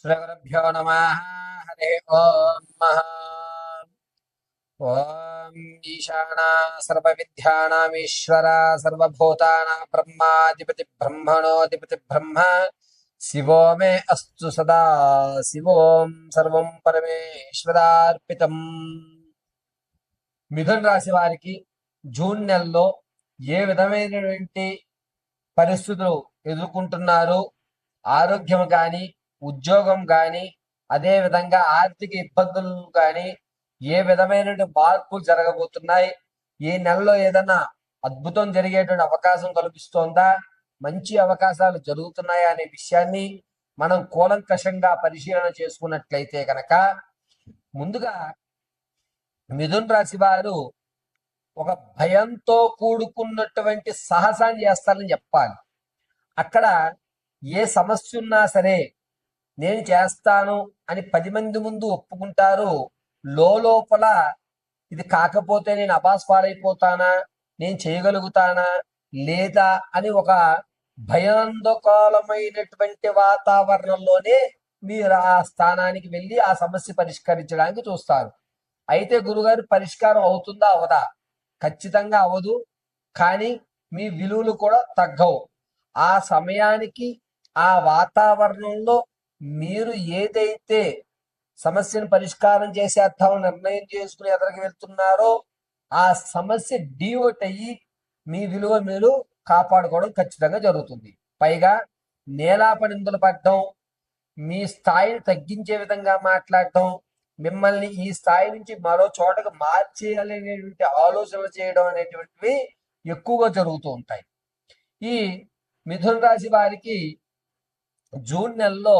శ్రీగురుభ్యో నమః. హరి ఓం. ఓం ఈశానా సర్వవిద్యానామీశ్వర సర్వభూతానాం బ్రహ్మాధిపతి బ్రహ్మణోధిపతి బ్రహ్మ శివో మే అస్తు సదా శివోం సర్వం పరమేశ్వరార్పితం. మిథున రాశి వారికి జూన్ నెలలో ఏ విధమైనటువంటి పరిస్థితులు ఎదుర్కొంటున్నారు, ఆరోగ్యం కానీ ఉద్యోగం కానీ అదే విధంగా ఆర్థిక ఇబ్బందులు కానీ ఏ విధమైనటువంటి మార్పులు జరగబోతున్నాయి, ఈ నెలలో ఏదైనా అద్భుతం జరిగేటువంటి అవకాశం కల్పిస్తోందా, మంచి అవకాశాలు జరుగుతున్నాయా అనే విషయాన్ని మనం కూలంకషంగా పరిశీలన చేసుకున్నట్లయితే కనుక ముందుగా మిథున రాశి వారు ఒక భయంతో కూడుకున్నటువంటి సాహసాన్ని చేస్తారని చెప్పాలి. అక్కడ ఏ సమస్య ఉన్నా సరే నేను చేస్తాను అని 10 మంది ముందు ఒప్పుకుంటారు. లోపల ఇది కాకపోతే నేను అబాస్ పాలైపోతానా, నేను చేయగలుగుతానా లేదా అని ఒక భయాందోళనమైనటువంటి వాతావరణంలోనే మీరు ఆ స్థానానికి వెళ్ళి ఆ సమస్య పరిష్కరించడానికి చూస్తారు. అయితే గురుగారు పరిష్కారం అవుతుందా అవదా? ఖచ్చితంగా అవదు. కానీ మీ విలువలు కూడా తగ్గవు. ఆ సమయానికి ఆ వాతావరణంలో మీరు ఏదైతే సమస్యను పరిష్కారం చేసేద్దామని నిర్ణయం చేసుకుని ఎదరికి వెళ్తున్నారో ఆ సమస్య డీవోట్ అయ్యి మీ విలువ మీరు కాపాడుకోవడం ఖచ్చితంగా జరుగుతుంది. పైగా నేలాపనిందులు పడడం, మీ స్థాయిని తగ్గించే విధంగా మాట్లాడటం, మిమ్మల్ని ఈ స్థాయి నుంచి మరో చోటకు మార్చేయాలనేటువంటి ఆలోచనలు చేయడం అనేటువంటివి ఎక్కువగా జరుగుతూ ఉంటాయి. ఈ మిథున రాశి వారికి జూన్ నెలలో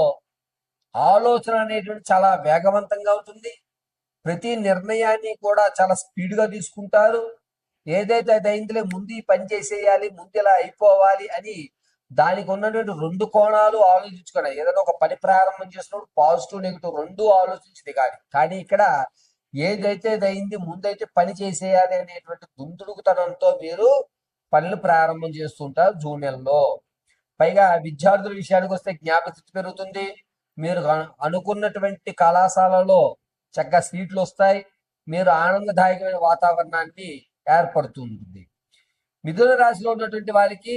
ఆలోచన అనేటువంటి చాలా వేగవంతంగా ఉంటుంది. ప్రతి నిర్ణయాన్ని కూడా చాలా స్పీడ్గా తీసుకుంటారు. ఏదైతే అది అయిందిలే, ముందు ఈ పని చేసేయాలి, ముందు ఇలా అయిపోవాలి అని దానికి ఉన్నటువంటి 2 కోణాలు ఆలోచించుకోవాలి. ఏదైనా ఒక పని ప్రారంభం చేసినప్పుడు పాజిటివ్ నెగిటివ్ 2 ఆలోచించి దిగాలి. కానీ ఇక్కడ ఏదైతే అది అయింది, ముందైతే పని చేసేయాలి అనేటువంటి దుందుడుకుతనంతో మీరు పనులు ప్రారంభం చేస్తుంటారు జూన్ నెలలో. పైగా విద్యార్థుల విషయానికి వస్తే జ్ఞాపకశక్తి పెరుగుతుంది. మీరు అనుకున్నటువంటి కళాశాలలో చక్కగా సీట్లు వస్తాయి. మీరు ఆనందదాయకమైన వాతావరణాన్ని ఏర్పడుతుంది. మిథున రాశిలో ఉన్నటువంటి వారికి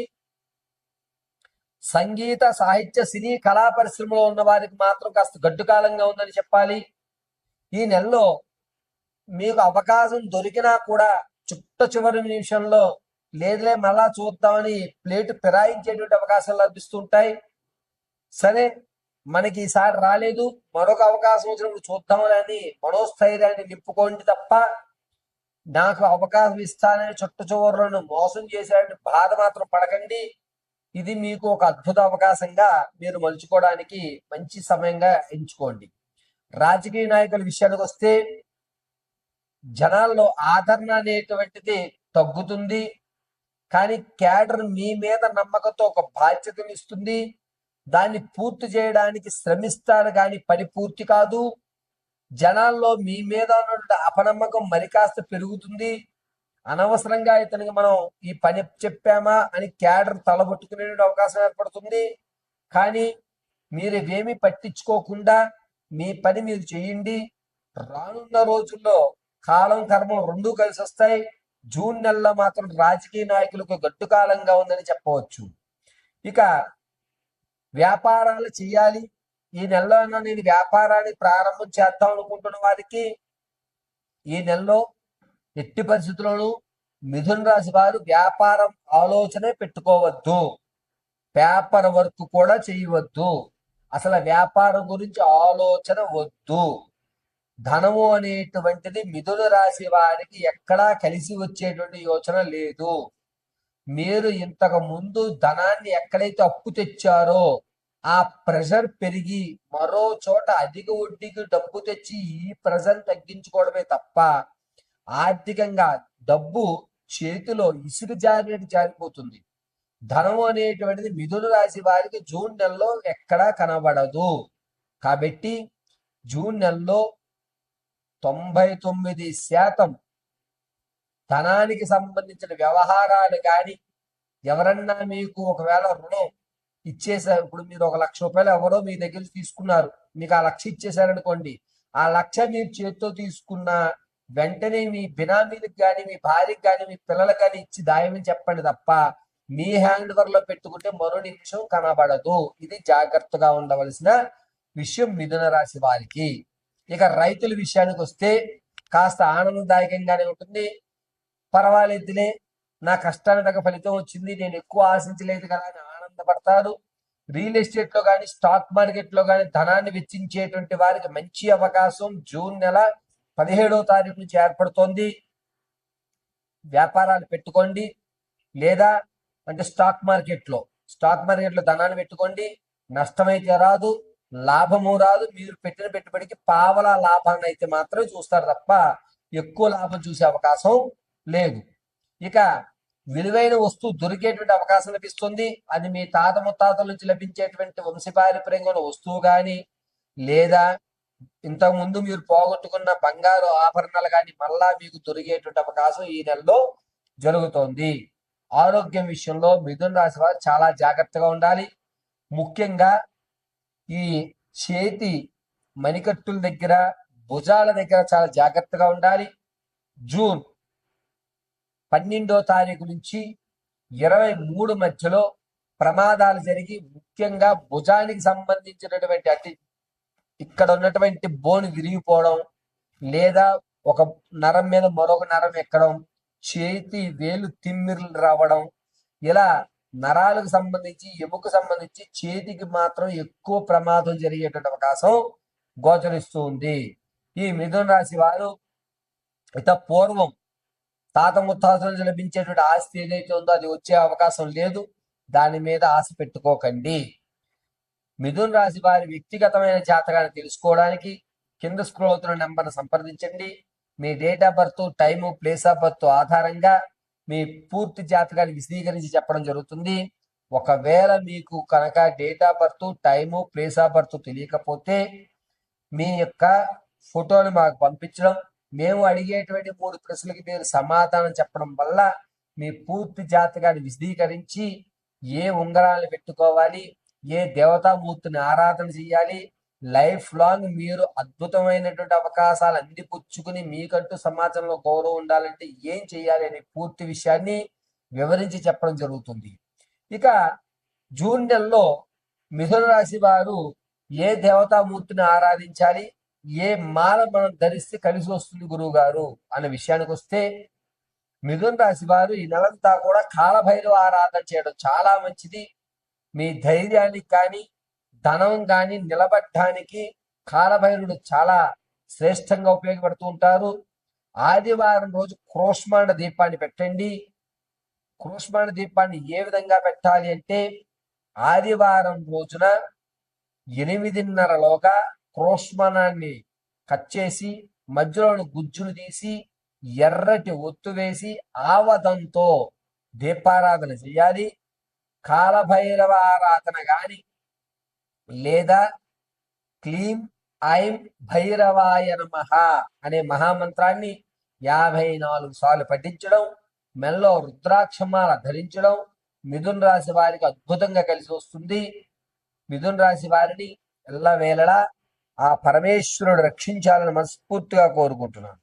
సంగీత సాహిత్య సినీ కళా పరిశ్రమలో ఉన్న వారికి మాత్రం కాస్త గడ్డు కాలంగా ఉందని చెప్పాలి. ఈ నెలలో మీకు అవకాశం దొరికినా కూడా చివరి నిమిషంలో లేదులే మళ్ళా చూద్దామని ప్లేటు ఫిరాయించేటువంటి అవకాశాలు లభిస్తుంటాయి. సరే మనకి ఈసారి రాలేదు, మరొక అవకాశం వచ్చినప్పుడు చూద్దామని మనోస్థైర్యాన్ని నింపుకోండి తప్ప నాకు అవకాశం ఇస్తానని చివరిలో మోసం చేసేటువంటి బాధ మాత్రం పడకండి. ఇది మీకు ఒక అద్భుత అవకాశంగా మీరు మలుచుకోవడానికి మంచి సమయంగా ఎంచుకోండి. రాజకీయ నాయకుల విషయానికి వస్తే జనాల్లో ఆదరణ అనేటువంటిది తగ్గుతుంది. కానీ క్యాడర్ మీ మీద నమ్మకంతో ఒక బాధ్యతను ఇస్తుంది. దాన్ని పూర్తి చేయడానికి శ్రమిస్తారు కానీ పని పూర్తి కాదు. జనాల్లో మీ మీద ఉన్న అపనమ్మకం మరి కాస్త పెరుగుతుంది. అనవసరంగా ఇతనికి మనం ఈ పని చెప్పామా అని క్యాడర్ తలబొట్టుకునే అవకాశం ఏర్పడుతుంది. కానీ మీరు ఇవేమీ పట్టించుకోకుండా మీ పని మీరు చేయండి. రానున్న రోజుల్లో కాలం కర్మం 2 కలిసి వస్తాయి. జూన్ నెలలో మాత్రం రాజకీయ నాయకులకు గడ్డు కాలంగా ఉందని చెప్పవచ్చు. ఇక వ్యాపారాలు చేయాలి, ఈ నెలలో నేను వ్యాపారాన్ని ప్రారంభం చేద్దాం అనుకుంటున్న వారికి ఈ నెలలో ఎట్టి పరిస్థితుల్లోనూ మిథున రాశి వారు వ్యాపారం ఆలోచనే పెట్టుకోవద్దు. పేపర్ వర్క్ కూడా చేయవద్దు. అసలు వ్యాపారం గురించి ఆలోచన వద్దు. ధనము అనేటువంటిది మిథున రాశి వారికి ఎక్కడా కలిసి వచ్చేటువంటి యోచన లేదు. మీరు ఇంతకు ముందు ధనాన్ని ఎక్కడైతే అప్పు తెచ్చారో ఆ ప్రెషర్ పెరిగి మరో చోట అధిక వడ్డీకి డబ్బు తెచ్చి ఈ ప్రెషర్ తగ్గించుకోవడమే తప్ప ఆర్థికంగా డబ్బు చేతిలో ఇసురు జారినట్టు జారిపోతుంది. ధనం అనేటువంటిది మిథున రాశి వారికి జూన్ నెలలో ఎక్కడా కనబడదు. కాబట్టి జూన్ నెలలో 99% ధనానికి సంబంధించిన వ్యవహారాలు కానీ, ఎవరన్నా మీకు ఒకవేళ రుణం ఇచ్చేసారు. ఇప్పుడు మీరు 1,00,000 ఎవరో మీ దగ్గర తీసుకున్నారు, మీకు ఆ 1,00,000 ఇచ్చేసారనుకోండి. ఆ 1,00,000 మీరు చేతితో తీసుకున్న వెంటనే మీ బినామీలకు కానీ, మీ భార్యకి కానీ, మీ పిల్లలకు కానీ ఇచ్చి దాయమని చెప్పండి తప్ప మీ హ్యాండ్ ఓవర్ లో పెట్టుకుంటే మరో నిమిషం కనబడదు. ఇది జాగ్రత్తగా ఉండవలసిన విషయం మిథున రాశి వారికి. ఇక రైతుల విషయానికి వస్తే కాస్త ఆనందదాయకంగానే ఉంటుంది. పర్వాలేదులే, నా కష్టానికి తగ్గ ఫలితం వచ్చింది, నేను ఎక్కువ ఆశించలేదు కదా అని ఆనందపడతారు. రియల్ ఎస్టేట్ లో కానీ, స్టాక్ మార్కెట్ లో కానీ ధనాన్ని వెచ్చించేటువంటి వారికి మంచి అవకాశం జూన్ నెల 17వ తారీఖు నుంచి ఏర్పడుతోంది. వ్యాపారాలు పెట్టుకోండి, లేదా అంటే స్టాక్ మార్కెట్ లో ధనాన్ని పెట్టుకోండి. నష్టమైతే రాదు, లాభము రాదు. మీరు పెట్టిన పెట్టుబడికి పావలా లాభాన్ని అయితే మాత్రమే చూస్తారు తప్ప ఎక్కువ లాభం చూసే అవకాశం లేదు. ఇక విలువైన వస్తువు దొరికేటువంటి అవకాశం లభిస్తుంది. అది మీ తాత ముత్తాతల నుంచి లభించేటువంటి వంశపారంపర్యంగా వస్తువు కానీ, లేదా ఇంతకు ముందు మీరు పోగొట్టుకున్న బంగారు ఆభరణాలు కానీ మళ్ళా మీకు దొరికేటువంటి అవకాశం ఈ నెలలో జరుగుతోంది. ఆరోగ్యం విషయంలో మిథున రాశి వారు చాలా జాగ్రత్తగా ఉండాలి. ముఖ్యంగా ఈ చేతి మణికట్టుల దగ్గర, భుజాల దగ్గర చాలా జాగ్రత్తగా ఉండాలి. జూన్ 12వ తారీఖు నుంచి 23 మధ్యలో ప్రమాదాలు జరిగి, ముఖ్యంగా భుజానికి సంబంధించినటువంటి అతి ఇక్కడ ఉన్నటువంటి బోన్ విరిగిపోవడం, లేదా ఒక నరం మీద మరొక నరం ఎక్కడం, చేతి వేలు తిమ్మిర్లు రావడం, ఇలా నరాలకు సంబంధించి, ఎముకు సంబంధించి చేతికి మాత్రం ఎక్కువ ప్రమాదం జరిగేటువంటి అవకాశం గోచరిస్తూ ఉంది. ఈ మిథున రాశి వారు ఇత పూర్వం తాత ముత్తాతల నుంచి లభించేటువంటి ఆస్తి ఏదైతే ఉందో అది వచ్చే అవకాశం లేదు. దాని మీద ఆశ పెట్టుకోకండి. మిథున రాశి వారి వ్యక్తిగతమైన జాతకాన్ని తెలుసుకోవడానికి కింద స్క్రోల్ అవుతున్న నెంబర్ను సంప్రదించండి. మీ date of birth, time, place of birth ఆధారంగా మీ పూర్తి జాతకాన్ని విశదీకరించి చెప్పడం జరుగుతుంది. ఒకవేళ మీకు కనుక date of birth, time, place of birth తెలియకపోతే మీ యొక్క ఫోటోలు మాకు పంపించడం, మేము అడిగేటువంటి 3 ప్రశ్నలకి మీరు సమాధానం చెప్పడం వల్ల మీ పూర్తి జాతకాన్ని విశదీకరించి ఏ ఉంగరాలు పెట్టుకోవాలి, ఏ దేవతామూర్తిని ఆరాధన చేయాలి, లైఫ్ లాంగ్ మీరు అద్భుతమైనటువంటి అవకాశాలు అందిపుచ్చుకుని మీకంటూ సమాజంలో గౌరవం ఉండాలంటే ఏం చేయాలి అనే పూర్తి విషయాన్ని వివరించి చెప్పడం జరుగుతుంది. ఇక జూన్ నెలలో మిథున రాశి వారు ఏ దేవతామూర్తిని ఆరాధించాలి, ఏ మాల మనం ధరిస్తే కలిసి వస్తుంది గురువు గారు అనే విషయానికి వస్తే, మిథున రాశి వారు ఈ నెలంతా కూడా కాలభైరవ ఆరాధన చేయడం చాలా మంచిది. మీ ధైర్యానికి కానీ, ధనం కానీ నిలబడటానికి కాలభైరుడు చాలా శ్రేష్టంగా ఉపయోగపడుతూ ఉంటారు. ఆదివారం రోజు క్రోష్మాండ దీపాన్ని పెట్టండి. క్రోష్మాండ దీపాన్ని ఏ విధంగా పెట్టాలి అంటే, ఆదివారం రోజున 8:30లోగా క్రోష్మానాన్ని కట్ చేసి మధ్యలోని గుజ్జును తీసి ఎర్రటి ఒత్తు వేసి ఆవదంతో దీపారాధన చేయాలి. కాలభైరవ ఆరాధన గాని, లేదా క్లీం ఐం భైరవాయ నమః అనే మహామంత్రాన్ని 54 సార్లు పఠించడం, మెల్లో రుద్రాక్షమాల ధరించడం మిథున రాశి వారికి అద్భుతంగా కలిసి వస్తుంది. మిథున రాశి వారిని ఎల్లవేళలా ఆ పరమేశ్వరుడు రక్షించాలని మనస్ఫూర్తిగా కోరుకుంటున్నాను.